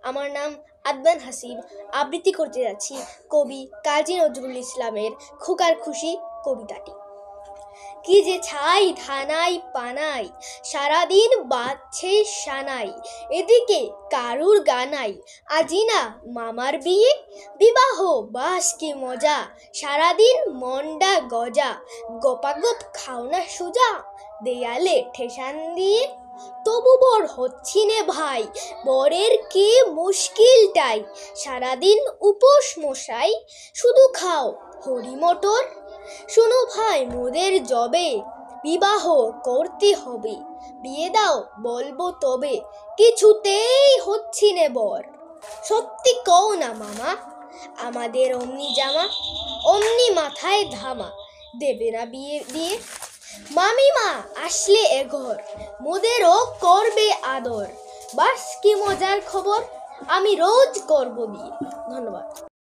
আমার নাম আদনান হাসিব। আবৃত্তি করতে যাচ্ছি কবি কাজী নজরুল ইসলামের খোকার খুশি কবিতাটি। কি যে ছাই ধানাই পানাই, সারাদিন বাজছে সানাই, এদিকে কারুর গানাই, আজি না মামার বিয়ে, বিবাহ বাস কি মজা, সারাদিন মন্ডা গজা, গপাগপ খাও না সোজা, দেয়ালে ঠেসান দিয়ে। তবু বর হচ্ছি নে ভাই, বরের কি মুশকিলটাই, সারাদিন উপোস মশাই, শুধু খাও হরি মটর। শোনো ভাই মোদের জবে, বিবাহ করতে হবে, বিয়ে দাও বলবো তবে, কিছুতেই হচ্ছি নে বর। সত্যি কও না মামা, আমাদের অমনি জামা, অমনি মাথায় ধামা, দেবে না বিয়ে দিয়ে। মামিমা আসলে এ ঘর, মোদেরও করবে আদর, বাস কি মজার খবর, আমি রোজ করব বিয়ে। ধন্যবাদ।